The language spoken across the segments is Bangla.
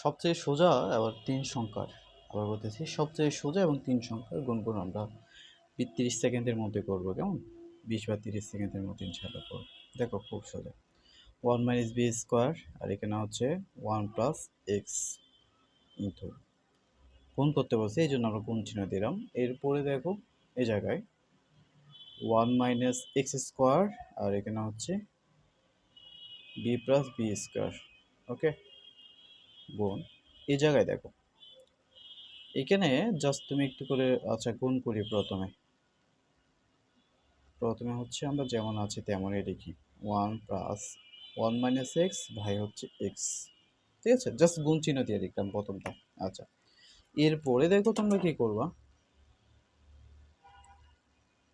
সবচেয়ে সোজা আবার ৩ সংখ্যার, আবার বলতেছি সবচেয়ে সোজা এবং ৩ সংখ্যার গুণগুণ আমরা ৩০ সেকেন্ডের মধ্যে করব, কেমন? ২০ বা ৩০ সেকেন্ডের মধ্যে ইনশাআল্লাহ করব। দেখো খুব সোজা। 1 মাইনাস বি স্কোয়ার, আর এখানে হচ্ছে 1 প্লাস এক্স ইন্টু গুণ করতে বলছে, এই জন্য আমরা গুণ চিহ্ন দিলাম। এরপরে দেখো এই জায়গায় 1 মাইনাস এক্স স্কোয়ার, আর এখানে হচ্ছে বি প্লাস বি স্কোয়ার। ওকে, গুণ। এই জায়গায় দেখো এখানে জাস্ট তুমি একটু করে আচ্ছা গুণ করি। প্রথমে হচ্ছে আমরা যেমন আছে তেমনই লিখি। 1 প্লাস 1 মাইনাস এক্স ভাই হচ্ছে এক্স, ঠিক আছে? জাস্ট গুণ চিহ্ন দিয়ে লিখলাম প্রথমটা। আচ্ছা, এরপরে দেখো তোমরা কি করবা।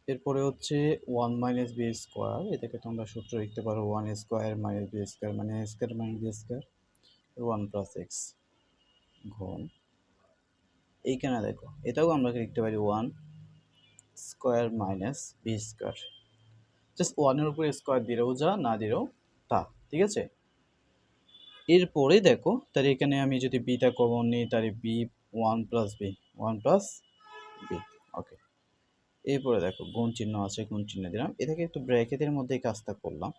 এরপরে হচ্ছে 1 মাইনাস বি স্কোয়ার, এটাকে তোমরা সূত্র লিখতে পারো 1 স্কোয়ার মাইনাস বি স্কোয়ার, মানে A square minus B square, 1 plus X ঘন। এইখানে দেখো এটাও আমরা লিখতে পারি 1 square minus B square. Just ওয়ানের উপরে স্কোয়ার দিলেও যা, না দিলেও তা, ঠিক আছে? এরপরে দেখো তার এখানে আমি যদি বিটা কমন নিই, তাহলে B 1 plus B, 1 plus B. Okay, এরপরে দেখো গুণ চিহ্ন আছে, গুণ চিহ্ন দিলাম। এটাকে একটু ব্র্যাকেটের মধ্যে কাজটা করলাম।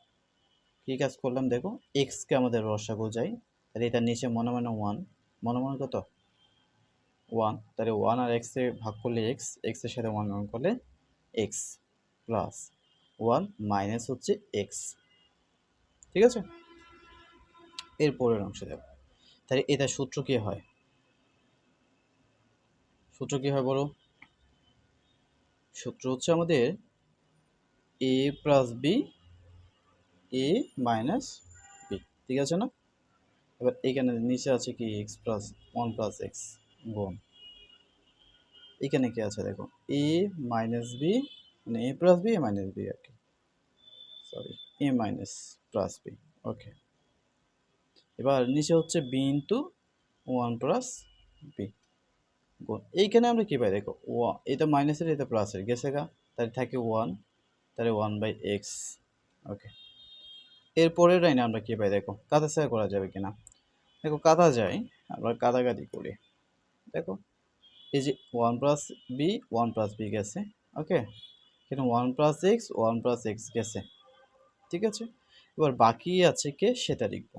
কী কাজ করলাম দেখো, এক্সকে আমাদের রসাগু যাই, তাহলে এটার নিচে মনে মনে 1, মনে মনে কত 1, তাহলে 1 আর এক্সে ভাগ করলে এক্স, এক্সের সাথে 1 গুণ করলে এক্স প্লাস 1 মাইনাস হচ্ছে এক্স, ঠিক আছে? এর পরের অংশে দেখো, তাহলে এটা সূত্র কি হয়? সূত্র কি হয় বলো? সূত্র হচ্ছে আমাদের এ প্লাস বি, এ মাইনাস বি, ঠিক আছে না? এবার এখানে নিচে আছে কি এক্স প্লাস 1 প্লাস এক্স গুণ, এখানে কি আছে দেখো এ মাইনাস বি, মানে এ প্লাস বি, এ মাইনাস বি আর কি, সরি, এ মাইনাস প্লাস বি। ওকে, এবার নিচে হচ্ছে বি ইন্টু 1 প্লাস বি গুণ। এইখানে আমরা কি পাই দেখো, এটা মাইনাসের এটা প্লাসের গেছে গা, তাহলে থাকে 1, তাহলে 1 বাই এক্স। ওকে, এরপরের লাইনে আমরা কি পাই দেখো, কাটাছাড়া করা যাবে কিনা। দেখো কাটা যায়, আমরা কাটাকাটি করি। দেখো এই যে 1 প্লাস বি, 1 প্লাস বি গেছে। ওকে, এখানে 1 প্লাস এক্স, 1 প্লাস এক্স গেছে, ঠিক আছে? এবার বাকি আছে কে সেটা লিখবো।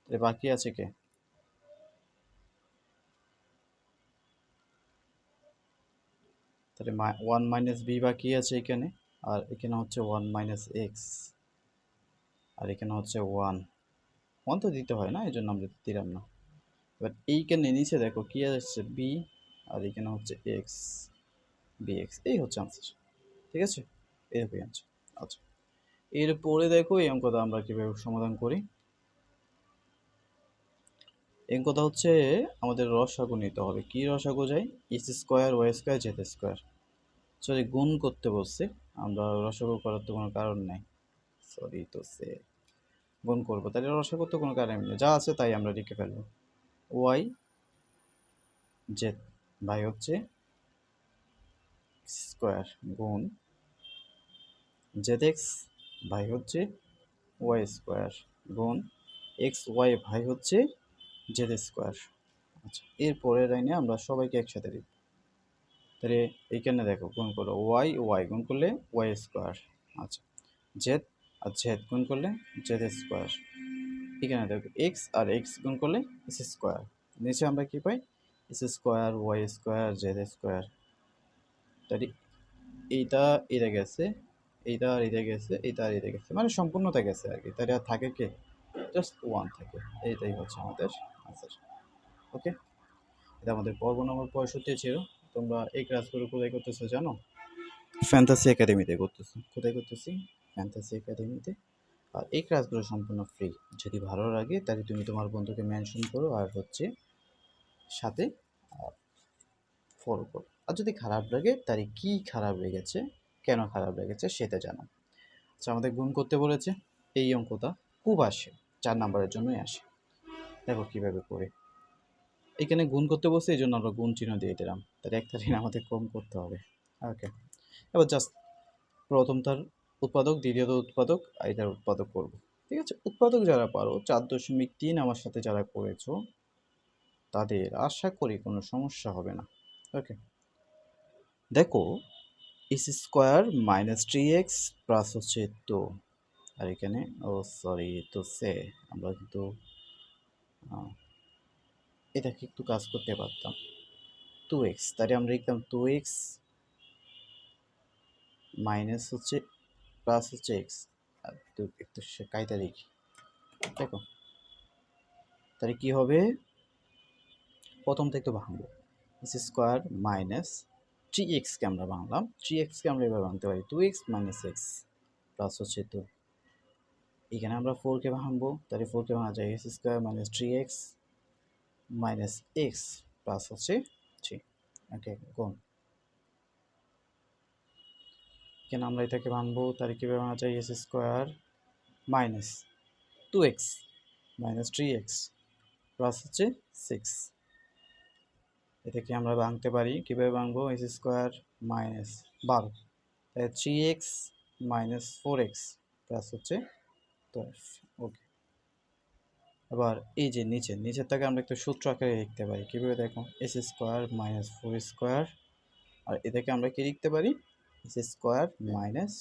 তাহলে বাকি আছে কে, তাহলে 1 মাইনাস বি বাকি আছে এখানে, আর এখানে হচ্ছে 1 মাইনাস এক্স, আর এখানে হচ্ছে 1, 1 তো দিতে হয় না, এই জন্য আমরা দিলাম না। এবার এইখানে নিচে দেখো কি আসছে বি, আর এখানে হচ্ছে এক্স, বি এক্স, এই হচ্ছে আনসার, ঠিক আছে? এরকমই আনসার। আচ্ছা, এরপরে দেখো এই অঙ্কটা আমরা কীভাবে সমাধান করি। এই অঙ্কটা হচ্ছে আমাদের রসাগু নিতে হবে। কি রসাগু যায়? X square Y square Z square, sorry গুণ করতে বলছে, আমরা রসাগু করার তো কোনো কারণ নাই, সরি তো সে গুণ করবো, তাহলে রসাগু তো কোনো কারণ নেই, যা আছে তাই আমরা লিখে ফেলবো। ওয়াই জেড বাই হচ্ছে স্কোয়ার গুণ জেড এক্স বাই হচ্ছে ওয়াই স্কোয়ার গুণ এক্স ওয়াই ভাই হচ্ছে জেড স্কোয়ার। আচ্ছা, এর পরের লাইনে আমরা সবাইকে একসাথে দিই। তাহলে এইখানে দেখো গুণ করো ওয়াই ওয়াই গুণ করলে ওয়াই স্কোয়ার, আচ্ছা জেড আর জেড গুণ করলে জেড স্কোয়ার, এখানে দেখো এক্স আর এক্স গুণ করলে এস স্কোয়ার, নিচে আমরা কি পাই S square Y square Z square. তাহলে এইটা এটা গেছে, এইটা আর এটা গেছে, এইটা আর এটা গেছে, মানে সম্পূর্ণতা গেছে আর কি, তাহলে আর থাকে কে, জাস্ট ওয়ান থাকে। এইটাই হচ্ছে আমাদের আনসার। ওকে, এটা আমাদের পর্ব নম্বর 65 ছিল। তোমরা এই ক্লাসগুলো কোথায় করতেছো জানো? ফ্যান্টাসি একাডেমিতে করতেছো। কোথায় করতেছি? ফ্যান্টাসি একাডেমিতে। আর এই ক্লাসগুলো সম্পূর্ণ ফ্রি। যদি ভালো লাগে তাহলে তুমি তোমার বন্ধুকে মেনশন করো, আর হচ্ছে সাথে ফলো করো। আর যদি খারাপ লাগে তাহলে কী খারাপ লেগেছে, কেন খারাপ লেগেছে সেটা জানাও। আচ্ছা, আমাদের গুণ করতে বলেছে, এই অঙ্কটা খুব আসে, 4 নাম্বারের জন্যই আসে। দেখো কীভাবে করে, এখানে গুণ করতে বসে এই জন্য আমরা গুণ চিহ্ন দিয়ে দিলাম, তাহলে একটা ঋণ আমাদের কম করতে হবে। ওকে, এবার জাস্ট প্রথমটার উৎপাদক, দ্বিতীয়ত উৎপাদক, এটার উৎপাদক করব, ঠিক আছে? উৎপাদক যারা পারো 4.3 আমার সাথে যারা করেছো তাদের আশা করি কোনো সমস্যা হবে না। ওকে, দেখো x square minus three x plus হচ্ছে টু, আর এখানে ও সরি তো সে আমরা কিন্তু এটাকে একটু কাজ করতে পারতাম। টু এক্স, তাহলে আমরা লিখতাম টু এক্স মাইনাস হচ্ছে প্লাস হচ্ছে এক্স, আর একটু সে কায়দা লিখি। দেখো তাহলে কী হবে, প্রথম থেকে একটু ভাঙবো। এক্স স্কোয়ার মাইনাস থ্রি এক্সকে আমরা ভাঙলাম, থ্রি এক্সকে আমরা এবার ভাঙতে পারি two x minus x plus হচ্ছে টু। এখানে আমরা ফোরকে ভাঙবো, তাহলে ফোরকে ভাঙা যায় x square minus three x minus x plus হচ্ছে থ্রি। ওকে কোন এখানে আমরা এটাকে ভাঙবো, তাহলে কীভাবে ভাঙা যায় x square minus two x minus three x plus হচ্ছে সিক্স। এটাকে আমরা ভাঙতে পারি, কীভাবে ভাঙবো, এক্স স্কোয়ার মাইনাস 12, তাই three x minus four x plus হচ্ছে 12। ওকে, আবার এই যে নিচেরটাকে আমরা একটু সূত্র আকারে লিখতে পারি, কীভাবে দেখো, S square minus four square, আর এটাকে আমরা কি লিখতে পারি, S square minus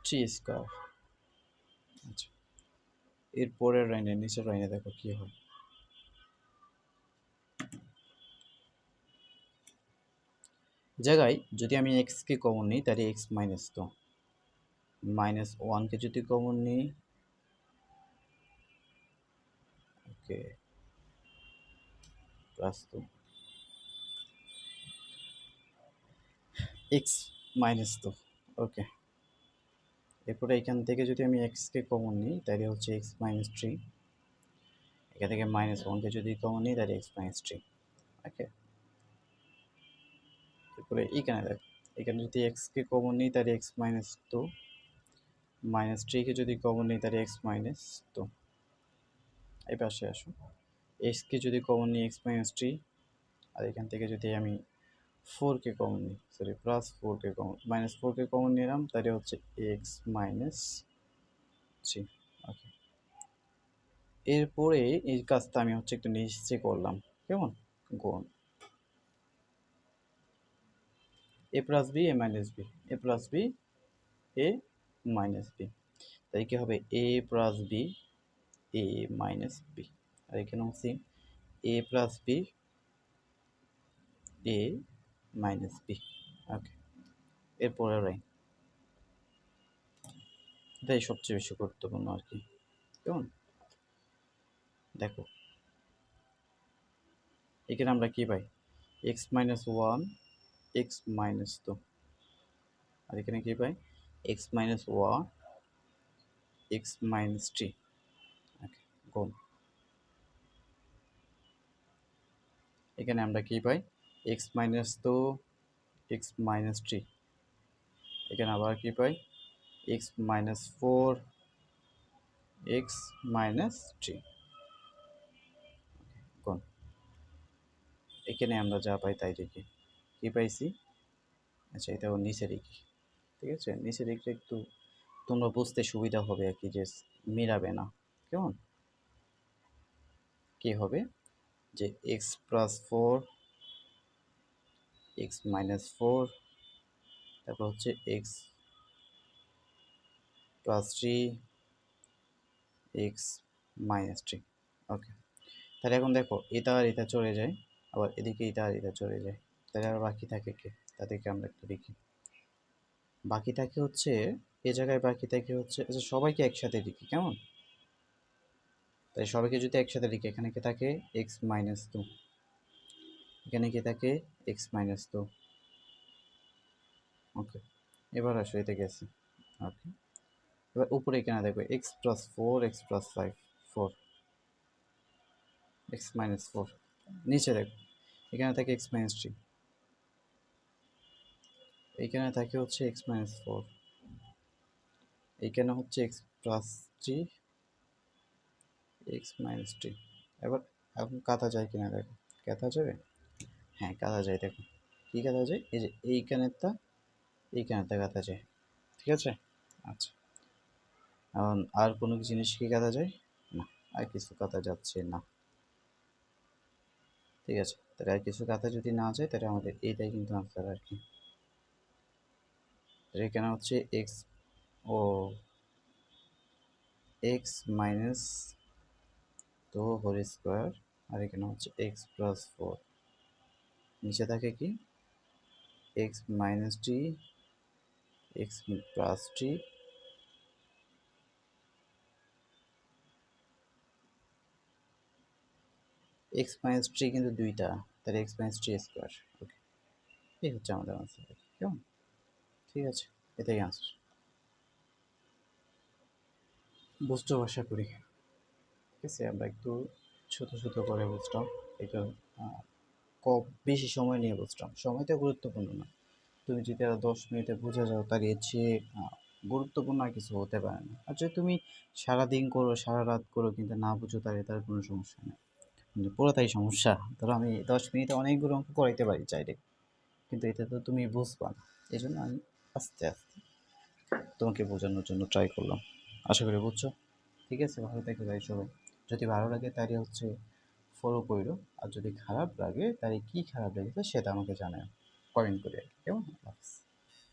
three square. আচ্ছা, এর পরের লাইনে নিচের লাইনে দেখো কী হয়, জায়গায় যদি আমি এক্সকে কমন নিই তাহলে এক্স মাইনাস টু, মাইনাস ওয়ানকে যদি কমন নিই, okay plus two x minus two. Okay, এরপরে এখান থেকে যদি আমি এক্সকে কমন নিই তাহলে হচ্ছে এক্স মাইনাস থ্রি, এখান থেকে মাইনাস ওয়ানকে যদি কমন নিই তাহলে এক্স মাইনাস থ্রি। ওকে, এরপরে এখানে দেখো, এখানে যদি এক্সকে কমন নিই তাহলে এক্স মাইনাস টু, মাইনাস থ্রিকে যদি কমন নিই তাহলে এক্স মাইনাস টু। এই পাশে আসো, এক্সকে যদি কমন নিই এক্স মাইনাস থ্রি, আর এখান থেকে যদি আমি ফোরকে কমন নিই, সরি প্লাস ফোরকে কমন মাইনাস ফোরকে কমন নিলাম তাহলে হচ্ছে এক্স মাইনাস থ্রি। ওকে, এরপরে এই কাজটা আমি হচ্ছে একটু নিচে করলাম, কেমন, গুণ এ plus B A minus B, A plus B A minus B, তাই কি হবে এ plus B A minus B, আর এখানে হচ্ছে এ plus B A minus B. Okay, এরপরে লাইন, এটাই সবচেয়ে বেশি গুরুত্বপূর্ণ আর কি, কেমন, দেখো এখানে আমরা কি পাই, X minus one X minus two, আর এখানে কি পাই, X minus one X minus three. Okay গুণ, এখানে আমরা কি পাই, X minus two x minus three, এখানে আবার কি পাই, X minus four X minus three. গুণ, এখানে আমরা যা পাই তাই লিখি, কী পাইছি, আচ্ছা এটাও নিচে লিখি, ঠিক আছে, নিচে লিখলে একটু তোমরা বুঝতে সুবিধা হবে আর কি, যে মিলাবে না, কেমন, কী হবে যে X plus four X minus four, তারপর হচ্ছে X plus three x minus three. Okay, তাহলে এখন দেখো এটা আর এটা চলে যায়, আবার এদিকে এটা আর এটা চলে যায়, তাহলে আর বাকি থাকে কে, তাদেরকে আমরা একটু দেখি, বাকি থাকে হচ্ছে এ জায়গায় বাকি থাকে হচ্ছে, আচ্ছা সবাইকে একসাথে লিখি কেমন, তাই সবাইকে যদি একসাথে লিখি, এখানে কি থাকে এক্স মাইনাস টু, এখানে কি থাকে এক্স মাইনাস টু। ওকে, এবার আসো এতে গেছে। ওকে, এবার উপরে এখানে দেখো x plus four x plus five, four X minus four, নিচে দেখো এখানে থাকে এক্স মাইনাস থ্রি, এইখানে থাকে হচ্ছে এক্স মাইনাস ফোর, এইখানে হচ্ছে X plus three x minus three. এবার এখন কাটা যায় কিনা দেখো, কাটা যাবে, হ্যাঁ কাটা যায়, দেখো কী কাটা যায়, এই যে এইখানেরটা কাটা যায়, ঠিক আছে। আচ্ছা, এখন আর কোনো জিনিস কি কাটা যায় না, আর কিছু কাটা যাচ্ছে না। ঠিক আছে, তাহলে আর কিছু কাছে যদি না যায় তাহলে আমাদের এইটাই কিন্তু আনসার আর কি। এখানে হচ্ছে এক্স ও X minus two whole square, আর এখানে হচ্ছে এক্স প্লাস ফোর, নিচে থাকে কি X minus T, X plus T, X minus T কিন্তু দুইটা, তাহলে X minus T square. Okay, এই হচ্ছে আমাদের আনসার, কেমন? ঠিক আছে, এটাই আনসার। বুঝতে আশা করি। ঠিক আছে, আমরা একটু ছোট ছোট করে বুঝলাম, একটু কম বেশি সময় নিয়ে বুঝলাম। সময়টা গুরুত্বপূর্ণ না, তুমি যদি আরো 10 মিনিটে বুঝে যাও তার এর চেয়ে গুরুত্বপূর্ণ আর কিছু হতে পারে না। আর যদি তুমি সারাদিন করো, সারা রাত করো, কিন্তু না বুঝো তার কোনো সমস্যা নেই, কিন্তু পুরোটাই সমস্যা। ধরো আমি 10 মিনিটে অনেকগুলো অঙ্ক করাইতে পারি চাইলে, কিন্তু এটা তো তুমি বুঝবা না। এই জন্য আমি আস্তে আস্তে তোমাকে বোঝানোর জন্য ট্রাই করলাম। আশা করি বুঝছো। ঠিক আছে, ভালো থাকো ভাই সবাই। যদি ভালো লাগে তাহলে হচ্ছে ফলো করো, আর যদি খারাপ লাগে তাহলে কি খারাপ লেগেছে সেটা আমাকে জানাও কমেন্ট করে, কেমন? আল্লাহ হাফেজ।